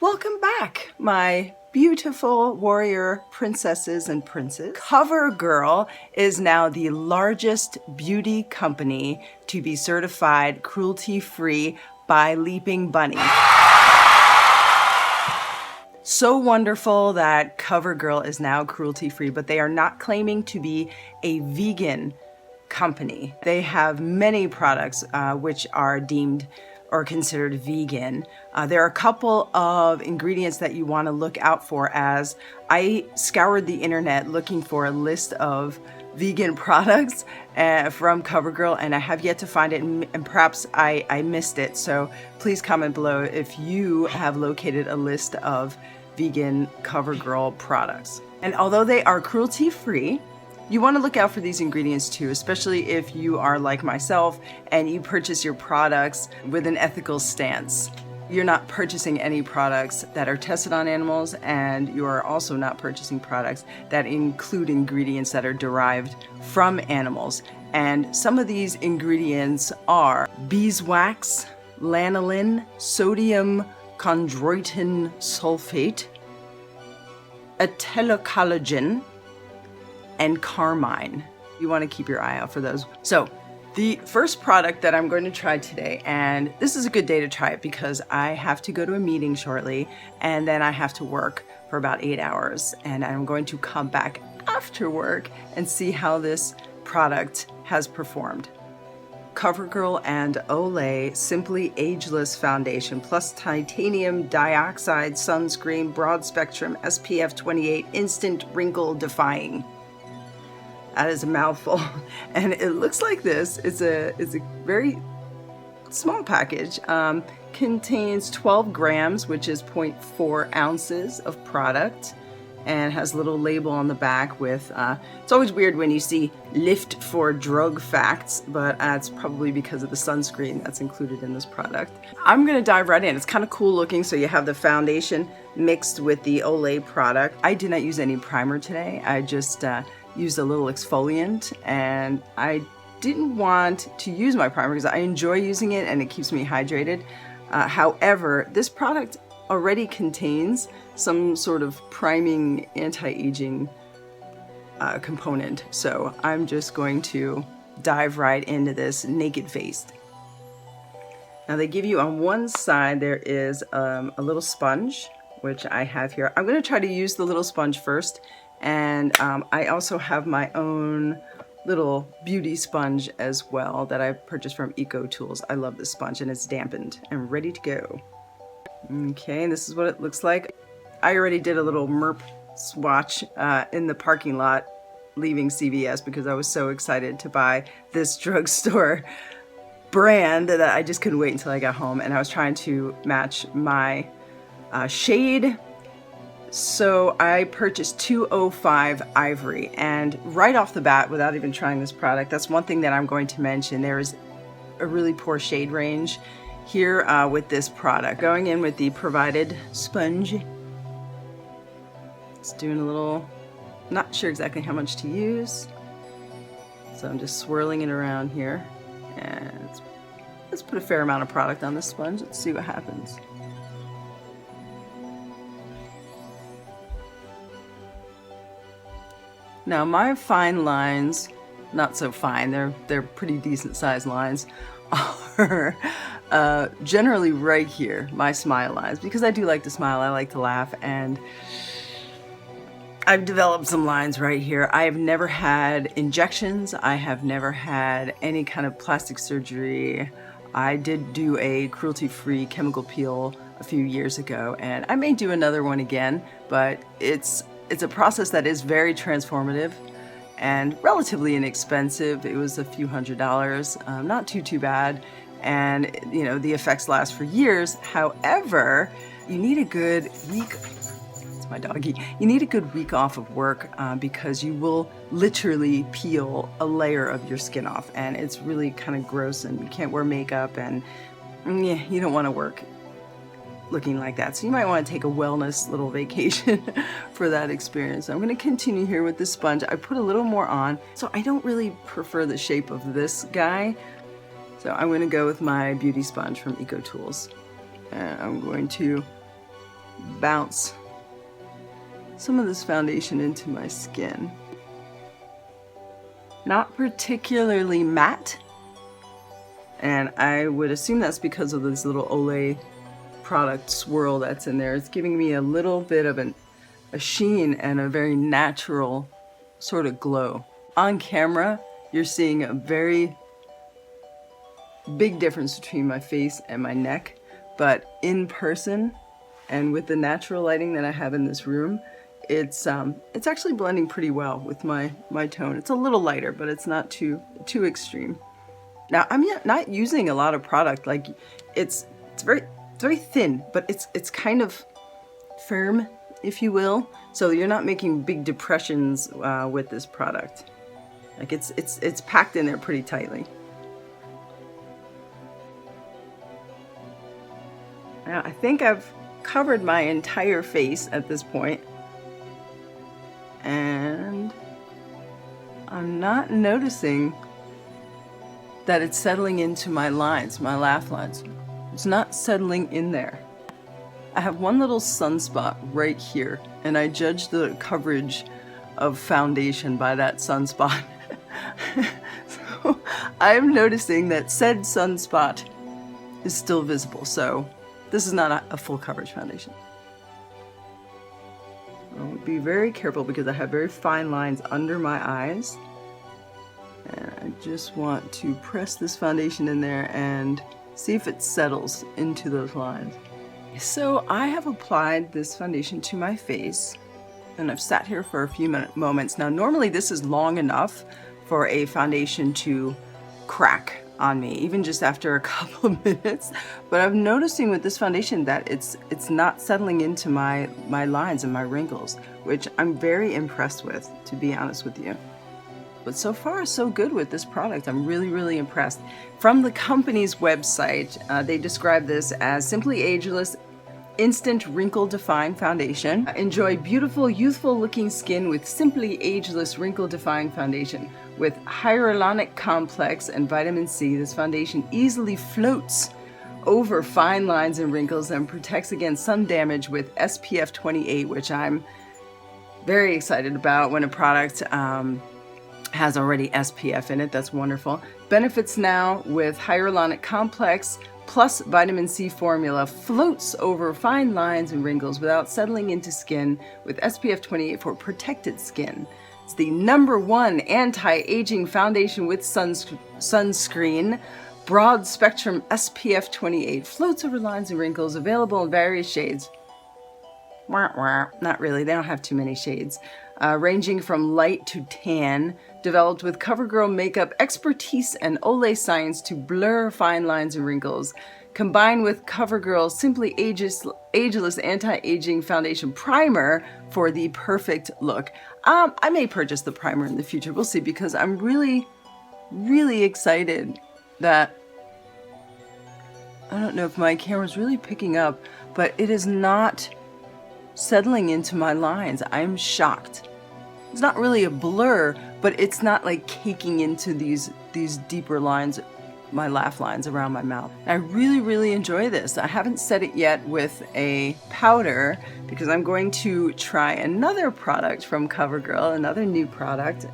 Welcome back, my beautiful warrior princesses and princes. CoverGirl is now the largest beauty company to be certified cruelty-free by Leaping Bunny. So wonderful that CoverGirl is now cruelty-free, but they are not claiming to be a vegan company. They have many products which are deemed or considered vegan. There are a couple of ingredients that you want to look out for, as I scoured the internet looking for a list of vegan products from CoverGirl, and I have yet to find it, and perhaps I missed it. So please comment below if you have located a list of vegan CoverGirl products. And although they are cruelty-free, you want to look out for these ingredients too, especially if you are like myself and you purchase your products with an ethical stance. You're not purchasing any products that are tested on animals, and you are also not purchasing products that include ingredients that are derived from animals. And some of these ingredients are beeswax, lanolin, sodium chondroitin sulfate, atelocollagen, and carmine. You want to keep your eye out for those. So the first product that I'm going to try today, and this is a good day to try it because I have to go to a meeting shortly, and then I have to work for about 8 hours, and I'm going to come back after work and see how this product has performed. CoverGirl and Olay Simply Ageless Foundation plus Titanium Dioxide Sunscreen Broad Spectrum SPF 28 Instant Wrinkle Defying. That is a mouthful, and it looks like this. It's a very small package. Contains 12 grams, which is 0.4 ounces of product, and has a little label on the back with, it's always weird when you see lift for drug facts, but it's probably because of the sunscreen that's included in this product. I'm gonna dive right in. It's kind of cool looking. So you have the foundation mixed with the Olay product. I did not use any primer today. I just used a little exfoliant, and I didn't want to use my primer because I enjoy using it and it keeps me hydrated. However, this product already contains some sort of priming anti-aging component, so I'm just going to dive right into this naked faced. Now they give you on one side, there is a little sponge, which I have here. I'm going to try to use the little sponge first, and I also have my own little beauty sponge as well that I purchased from EcoTools. I love this sponge, and it's dampened and ready to go. Okay, and this is what it looks like. I already did a little MERP swatch in the parking lot leaving CVS because I was so excited to buy this drugstore brand that I just couldn't wait until I got home, and I was trying to match my shade. So I purchased 205 Ivory, and right off the bat, without even trying this product, that's one thing that I'm going to mention. There is a really poor shade range here with this product. Going in with the provided sponge. It's doing a little, not sure exactly how much to use. So I'm just swirling it around here, and let's put a fair amount of product on this sponge. Let's see what happens. Now my fine lines, not so fine, they're pretty decent sized lines, are generally right here, my smile lines, because I do like to smile, I like to laugh, and I've developed some lines right here. I have never had injections, I have never had any kind of plastic surgery. I did do a cruelty-free chemical peel a few years ago, and I may do another one again, but it's a process that is very transformative and relatively inexpensive. It was a few $100s, not too bad, and you know, the effects last for years. However, you need a good week, it's my doggy, you need a good week off of work because you will literally peel a layer of your skin off, and it's really kind of gross, and you can't wear makeup, and yeah, you don't want to work looking like that. So you might want to take a wellness little vacation for that experience. So I'm going to continue here with the sponge. I put a little more on. So I don't really prefer the shape of this guy. So I'm going to go with my beauty sponge from EcoTools. And I'm going to bounce some of this foundation into my skin. Not particularly matte, and I would assume that's because of this little Olay product swirl that's in there. It's giving me a little bit of a sheen and a very natural sort of glow. On camera, you're seeing a very big difference between my face and my neck, but in person and with the natural lighting that I have in this room, it's actually blending pretty well with my tone. It's a little lighter, but it's not too extreme. Now, I'm not using a lot of product. Like it's very thin, but it's kind of firm, if you will. So you're not making big depressions with this product. Like it's packed in there pretty tightly. Now, I think I've covered my entire face at this point, and I'm not noticing that it's settling into my lines, my laugh lines. It's not settling in there. I have one little sunspot right here, and I judge the coverage of foundation by that sunspot. So I'm noticing that said sunspot is still visible, so this is not a full coverage foundation. I'll be very careful because I have very fine lines under my eyes. And I just want to press this foundation in there and see if it settles into those lines. So I have applied this foundation to my face, and I've sat here for a few moments. Now, normally this is long enough for a foundation to crack on me, even just after a couple of minutes. But I'm noticing with this foundation that it's not settling into my lines and my wrinkles, which I'm very impressed with, to be honest with you. But so far, so good with this product. I'm really impressed. From the company's website, they describe this as Simply Ageless Instant Wrinkle Defying Foundation. Enjoy beautiful, youthful looking skin with Simply Ageless Wrinkle Defying Foundation. With hyaluronic complex and vitamin C, this foundation easily floats over fine lines and wrinkles and protects against sun damage with SPF 28, which I'm very excited about when a product has already SPF in it. That's wonderful. Benefits now with hyaluronic complex plus vitamin C formula floats over fine lines and wrinkles without settling into skin with SPF 28 for protected skin. It's the #1 anti-aging foundation with sunscreen. Broad spectrum SPF 28 floats over lines and wrinkles, available in various shades. Not really, they don't have too many shades. Ranging from light to tan, developed with CoverGirl makeup expertise and Olay science to blur fine lines and wrinkles, combined with CoverGirl Simply Ageless Anti-Aging Foundation Primer for the perfect look. I may purchase the primer in the future, we'll see, because I'm really excited that, I don't know if my camera's really picking up, but it is not settling into my lines. I'm shocked. It's not really a blur, but it's not like caking into these deeper lines, my laugh lines around my mouth. I really enjoy this. I haven't set it yet with a powder because I'm going to try another product from CoverGirl, another new product.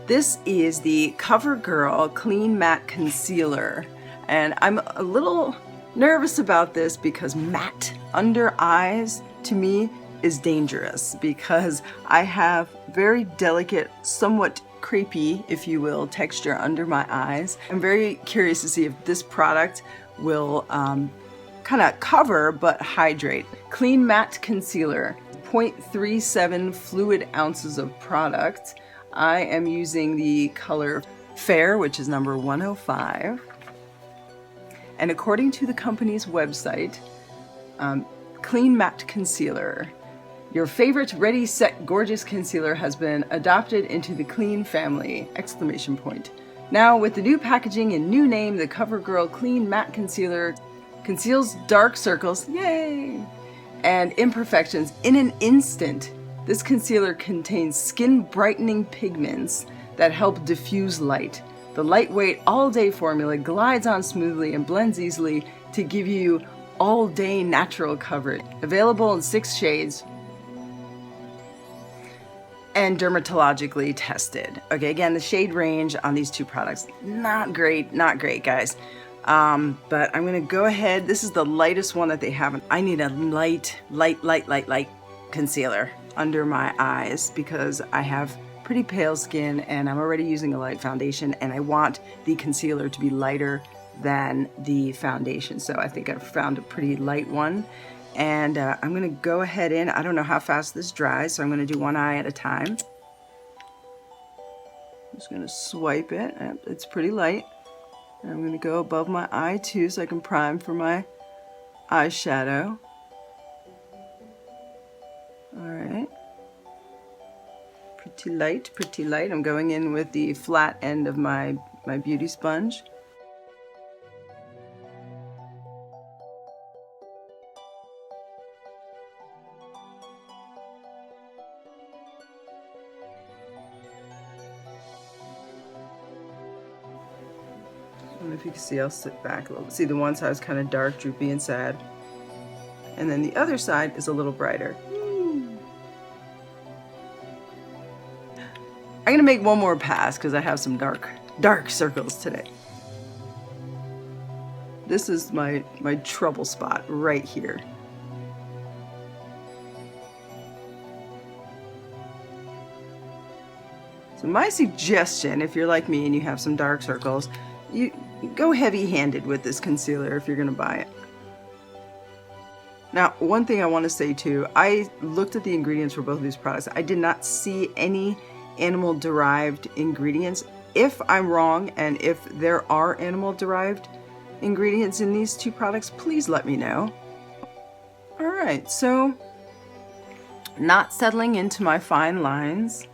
This is the CoverGirl Clean Matte Concealer, and I'm a little nervous about this because matte under eyes to me is dangerous because I have very delicate, somewhat crepey, if you will, texture under my eyes. I'm very curious to see if this product will kind of cover but hydrate. Clean Matte Concealer, 0.37 fluid ounces of product. I am using the color Fair, which is number 105. And according to the company's website, Clean Matte Concealer, your favorite ready, set, gorgeous concealer has been adopted into the Clean family! Exclamation point. Now with the new packaging and new name, the CoverGirl Clean Matte Concealer conceals dark circles, yay, and imperfections in an instant. This concealer contains skin brightening pigments that help diffuse light. The lightweight all-day formula glides on smoothly and blends easily to give you all day natural coverage. Available in 6 shades. And dermatologically tested. Okay, again, the shade range on these 2 products, not great, guys. But I'm gonna go ahead. This is the lightest one that they have. I need a light concealer under my eyes because I have pretty pale skin and I'm already using a light foundation, and I want the concealer to be lighter than the foundation. So I think I've found a pretty light one. And I'm gonna go ahead in. I don't know how fast this dries, so I'm gonna do one eye at a time. I'm just gonna swipe it. It's pretty light. And I'm gonna go above my eye too, so I can prime for my eyeshadow. All right. Pretty light, pretty light. I'm going in with the flat end of my beauty sponge. I don't know if you can see, I'll sit back a little. See, the one side is kind of dark, droopy, and sad. And then the other side is a little brighter. I'm gonna make one more pass because I have some dark circles today. This is my trouble spot right here. So my suggestion, if you're like me and you have some dark circles, you go heavy-handed with this concealer if you're gonna buy it. Now, one thing I want to say too, I looked at the ingredients for both of these products. I did not see any animal-derived ingredients. If I'm wrong, and if there are animal-derived ingredients in these 2 products, please let me know. All right, so not settling into my fine lines.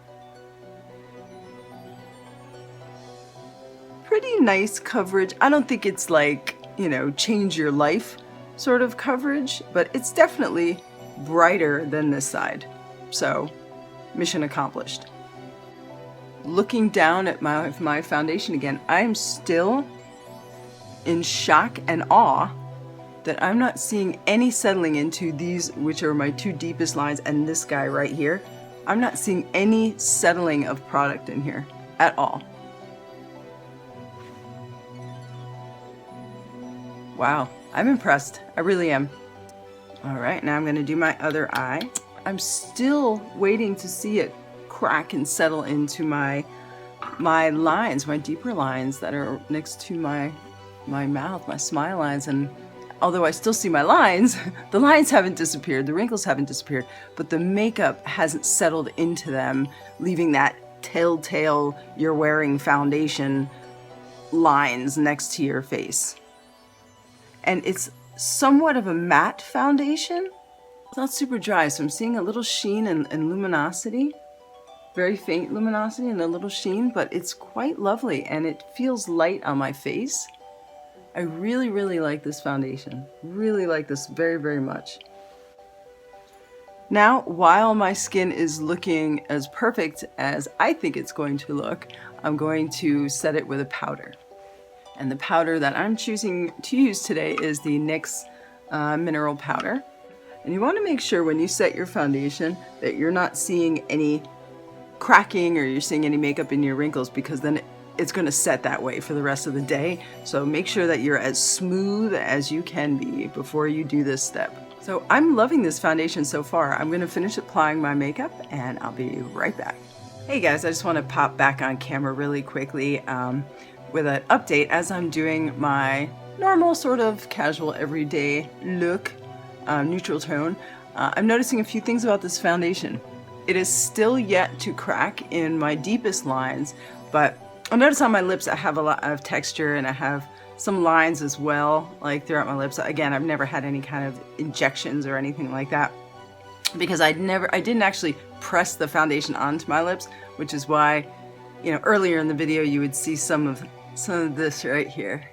Pretty nice coverage. I don't think it's like, you know, change your life sort of coverage, but it's definitely brighter than this side. So, mission accomplished. Looking down at my foundation again, I'm still in shock and awe that I'm not seeing any settling into these, which are my 2 deepest lines, and this guy right here. I'm not seeing any settling of product in here at all. Wow, I'm impressed. I really am. All right, now I'm gonna do my other eye. I'm still waiting to see it crack and settle into my lines, my deeper lines that are next to my mouth, my smile lines. And although I still see my lines, the lines haven't disappeared, the wrinkles haven't disappeared, but the makeup hasn't settled into them, leaving that telltale you're wearing foundation lines next to your face. And it's somewhat of a matte foundation. It's not super dry, so I'm seeing a little sheen and luminosity. Very faint luminosity and a little sheen, but it's quite lovely and it feels light on my face. I really, really like this foundation. Really like this very, very much. Now, while my skin is looking as perfect as I think it's going to look, I'm going to set it with a powder. And the powder that I'm choosing to use today is the NYX mineral powder. And you want to make sure when you set your foundation that you're not seeing any cracking or you're seeing any makeup in your wrinkles, because then it's going to set that way for the rest of the day. So make sure that you're as smooth as you can be before you do this step. So I'm loving this foundation so far. I'm going to finish applying my makeup and I'll be right back. Hey guys, I just want to pop back on camera really quickly with an update as I'm doing my normal sort of casual everyday look, neutral tone. I'm noticing a few things about this foundation. It is still yet to crack in my deepest lines, but I notice on my lips I have a lot of texture and I have some lines as well, like throughout my lips. Again, I've never had any kind of injections or anything like that because I didn't actually press the foundation onto my lips, which is why, you know, earlier in the video you would see some of this right here.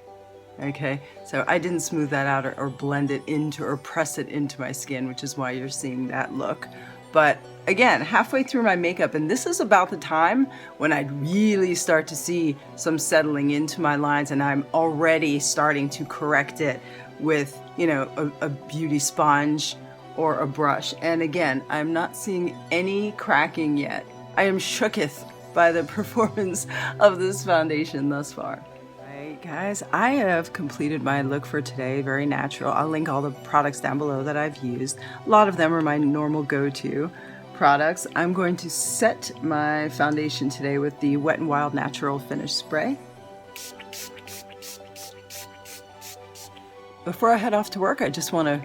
Okay, so I didn't smooth that out or blend it into or press it into my skin, which is why you're seeing that look. But again, halfway through my makeup, and this is about the time when I'd really start to see some settling into my lines, and I'm already starting to correct it with, you know, a beauty sponge or a brush. And again, I'm not seeing any cracking yet. I am shooketh by the performance of this foundation thus far. Alright guys, I have completed my look for today, very natural. I'll link all the products down below that I've used. A lot of them are my normal go-to products. I'm going to set my foundation today with the Wet n Wild Natural Finish Spray. Before I head off to work, I just want to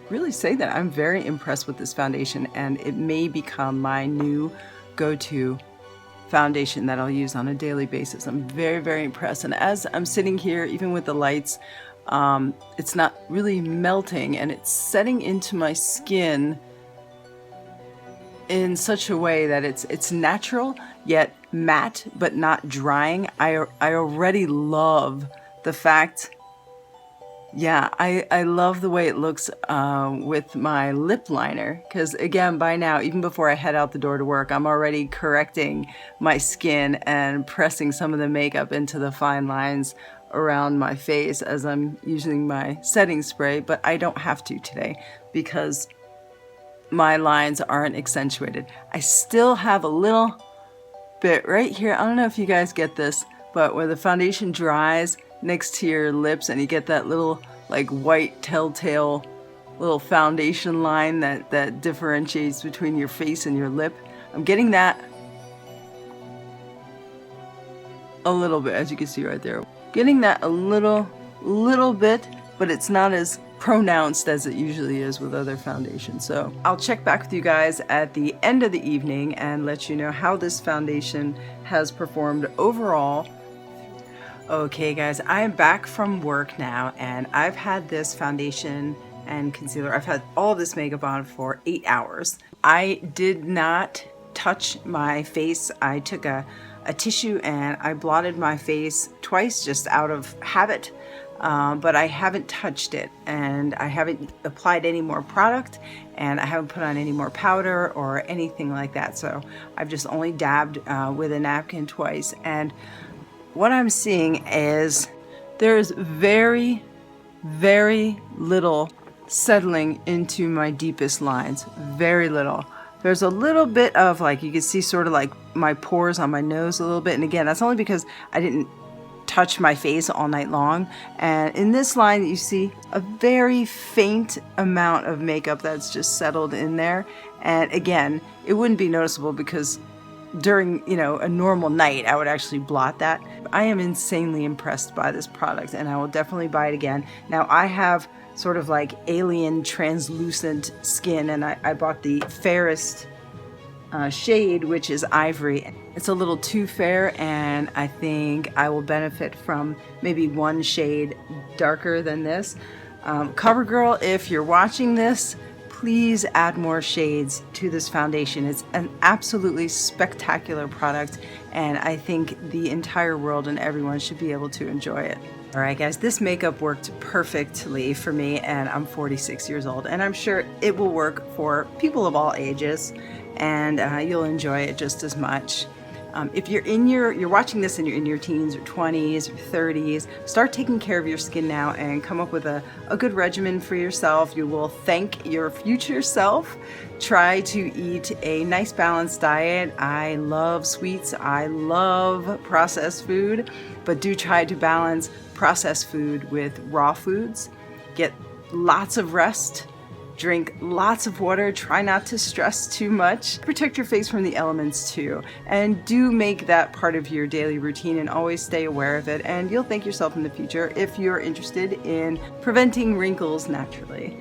really say that I'm very impressed with this foundation, and it may become my new go-to foundation that I'll use on a daily basis. I'm very, very impressed. And as I'm sitting here, even with the lights, it's not really melting, and it's setting into my skin in such a way that it's natural yet matte but not drying. I already love the fact, yeah, I love the way it looks with my lip liner, because again, by now, even before I head out the door to work, I'm already correcting my skin and pressing some of the makeup into the fine lines around my face as I'm using my setting spray. But I don't have to today because my lines aren't accentuated. I still have a little bit right here. I don't know if you guys get this, but where the foundation dries next to your lips and you get that little like white telltale little foundation line that differentiates between your face and your lip. I'm getting that a little bit, as you can see right there. Getting that a little bit, but it's not as pronounced as it usually is with other foundations. So I'll check back with you guys at the end of the evening and let you know how this foundation has performed overall. Okay guys, I am back from work now, and I've had this foundation and concealer, I've had all this makeup on for 8 hours. I did not touch my face. I took a tissue and I blotted my face twice just out of habit, but I haven't touched it, and I haven't applied any more product, and I haven't put on any more powder or anything like that. So I've just only dabbed with a napkin twice, and what I'm seeing is there's very, very little settling into my deepest lines. Very little. There's a little bit of, like, you can see sort of like my pores on my nose a little bit. And again, that's only because I didn't touch my face all night long. And in this line, you see a very faint amount of makeup that's just settled in there. And again, it wouldn't be noticeable because during, you know, a normal night, I would actually blot that. I am insanely impressed by this product, and I will definitely buy it again. Now, I have sort of like alien translucent skin, and I bought the fairest shade, which is Ivory. It's a little too fair, and I think I will benefit from maybe one shade darker than this. CoverGirl, if you're watching this, please add more shades to this foundation. It's an absolutely spectacular product, and I think the entire world and everyone should be able to enjoy it. Alright guys, this makeup worked perfectly for me, and I'm 46 years old, and I'm sure it will work for people of all ages, and you'll enjoy it just as much. If you're watching this and you're in your teens or 20s or 30s, start taking care of your skin now and come up with a good regimen for yourself. You will thank your future self. Try to eat a nice balanced diet. I love sweets. I love processed food, but do try to balance processed food with raw foods. Get lots of rest. Drink lots of water, try not to stress too much. Protect your face from the elements too. And do make that part of your daily routine and always stay aware of it. And you'll thank yourself in the future if you're interested in preventing wrinkles naturally.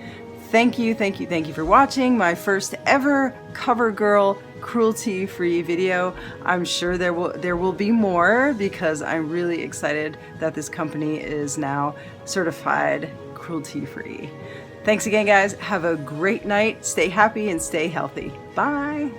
Thank you for watching my first ever CoverGirl cruelty-free video. I'm sure there will be more, because I'm really excited that this company is now certified cruelty-free. Thanks again, guys. Have a great night. Stay happy and stay healthy. Bye.